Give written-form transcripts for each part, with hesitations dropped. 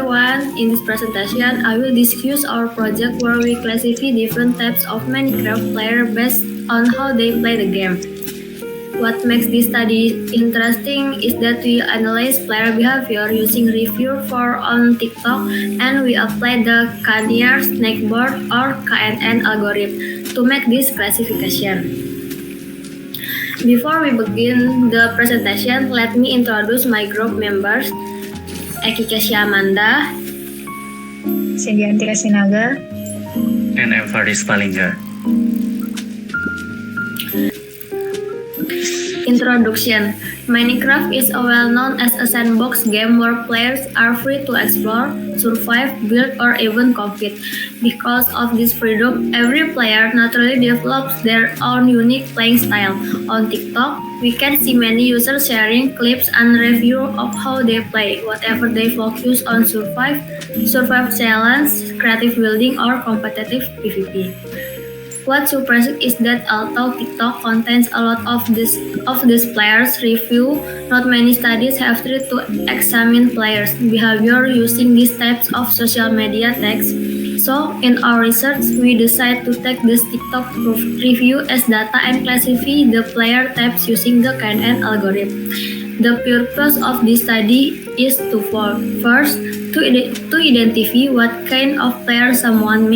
everyone. In this presentation, I will discuss our project where we classify different types of Minecraft player based on how they play the game. What makes this study interesting is that we analyze player behavior using review for on TikTok and we apply the Cannier Snakeboard or KNN algorithm to make this classification. Before we begin the presentation, let me introduce my group members. Eki Amanda, Sindianti Sinaga, and I'm Faris Palinga. Introduction. Minecraft is a well-known as a sandbox game where players are free to explore, survive, build, or even compete. Because of this freedom, every player naturally develops their own unique playing style. On TikTok, we can see many users sharing clips and review of how they play, whatever they focus on survive challenge, creative building, or competitive PvP. What's surprising is that although TikTok contains a lot of these players' review, not many studies have tried to examine players' behavior using these types of social media tags. So, in our research, we decided to take this TikTok review as data and classify the player types using the KNN algorithm. The purpose of this study is twofold. First, to identify what kind of player someone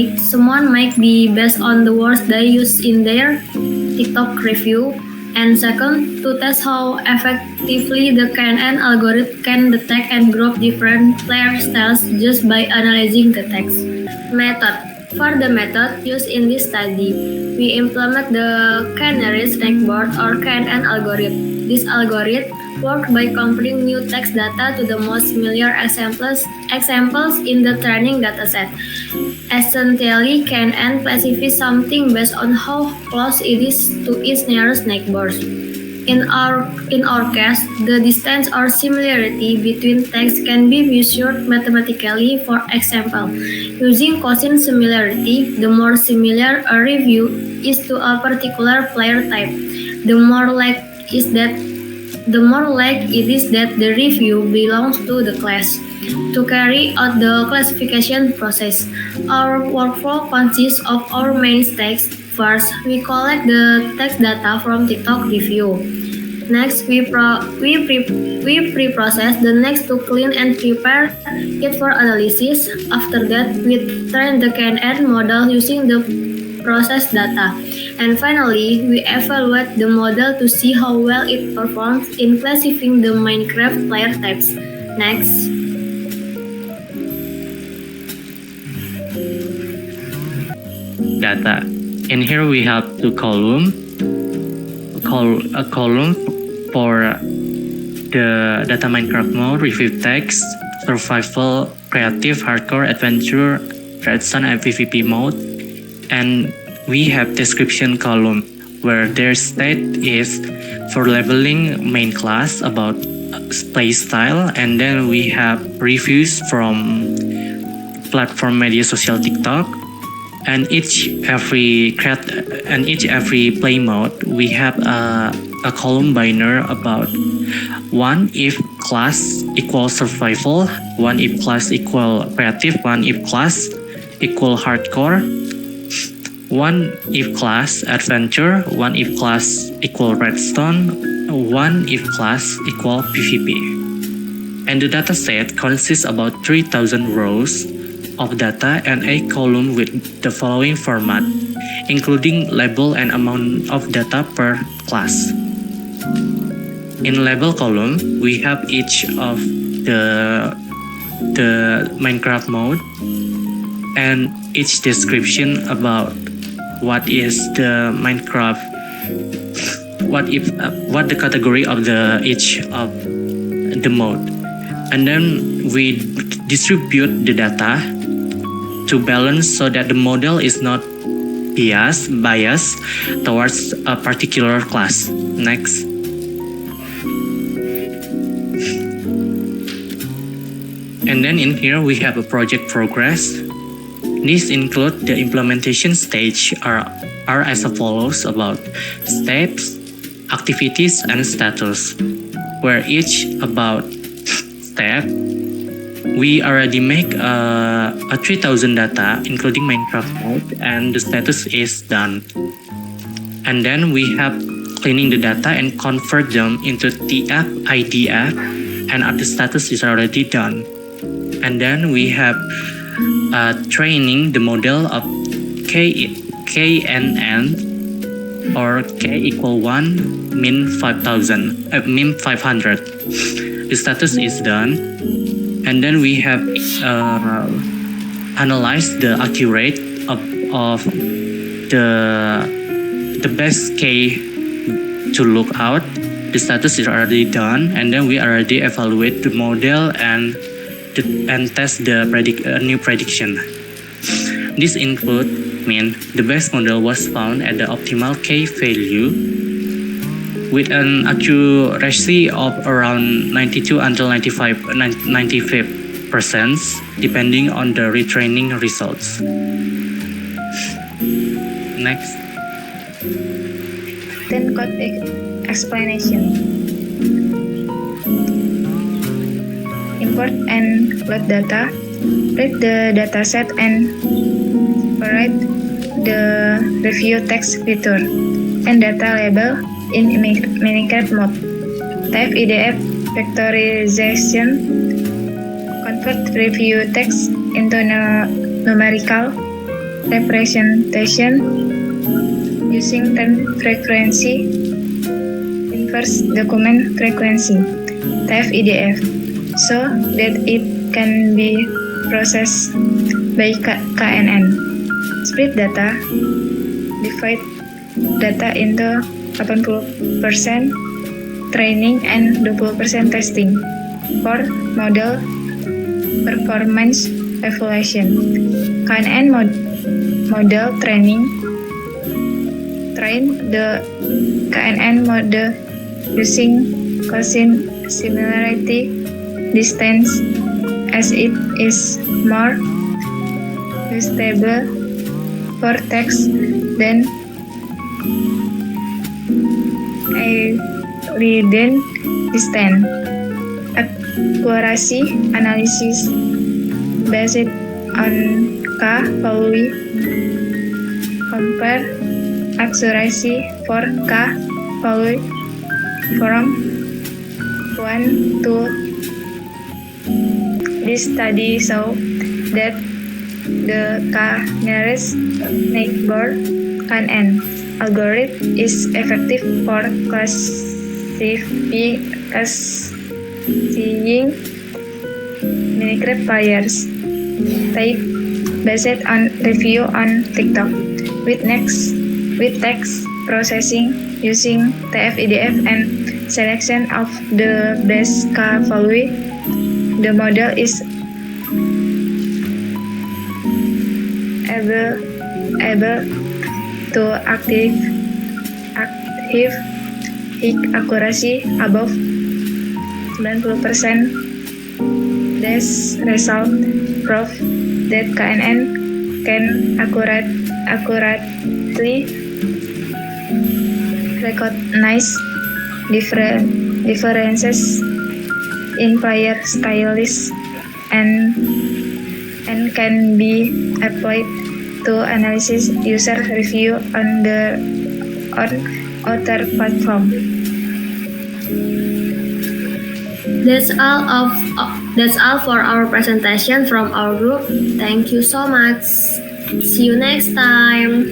might be based on the words they use in their TikTok review, and second, to test how effectively the KNN algorithm can detect and group different player styles just by analyzing the text. Method. For the method used in this study, we implement the Canary Snakeboard or KNN algorithm. This algorithm works by comparing new text data to the most familiar examples in the training dataset. Essentially, KNN classifies something based on how close it is to its nearest neighbors. In our case, the distance or similarity between texts can be measured mathematically. For example, using cosine similarity, the more similar a review is to a particular player type, the more like it is that the review belongs to the class. To carry out the classification process, our workflow consists of our main steps. First, we collect the text data from TikTok review. Next, we pre-process the text to clean and prepare it for analysis. After that, we train the KNN model using the processed data. And finally, we evaluate the model to see how well it performs in classifying the Minecraft player types. Next. Data. In here we have two columns. A column for the data Minecraft mode, review text, survival, creative, hardcore, adventure, redstone, and PvP mode. And we have description column where their state is for leveling main class about play style, and then we have reviews from platform media social TikTok, and each every play mode we have a column binary about one if class equals survival, one if class equal creative, one if class equal hardcore, one if class adventure, one if class equal redstone, one if class equal PvP. And the dataset consists about 3,000 rows of data and a column with the following format, including label and amount of data per class. In label column, we have each of the Minecraft mode and each description about what is the Minecraft, what the category of the each of the mode, and then we distribute the data to balance so that the model is not biased towards a particular class. Next. And then in here we have a project progress. These include the implementation stage are as follows about steps, activities, and status, where each about step we already make a 3000 data, including Minecraft mode, and the status is done. And then we have cleaning the data and convert them into TF, IDF, and the status is already done. And then we have training the model of KNN or K equal 1 min 5,000 min 500. The status is done. And then we have analyzed the accurate of the best K to look out. The status is already done, and then we already evaluate the model and test the new prediction. This include the best model was found at the optimal K value with an accuracy of around 92 until 95% depending on the retraining results. Next. Then code explanation. Import and load data. Read the dataset and override the review text feature and data label in Minecraft mode. Type IDF vectorization. Convert review text into numerical representation using term frequency. Inverse document frequency. Type IDF so that it can be processed by KNN. Split data. Divide data into 80% training and 20% testing for model performance evaluation. KNN model training. Train the KNN model using Gaussian similarity distance as it is more stable for text than Euclidean distance. Accuracy analysis based on K value. Compare accuracy for K value from 1 to. This study show that the nearest neighbor KNN algorithm is effective for classifying Minecraft players type based on review on TikTok with text processing using TF-IDF and selection of the best K value. The model is able to achieve high accuracy above 90%. This result prove that KNN can accurately recognize differences in player styles and can be applied to analysis user review on other platform. That's all for our presentation from our group. Thank you so much. See you next time.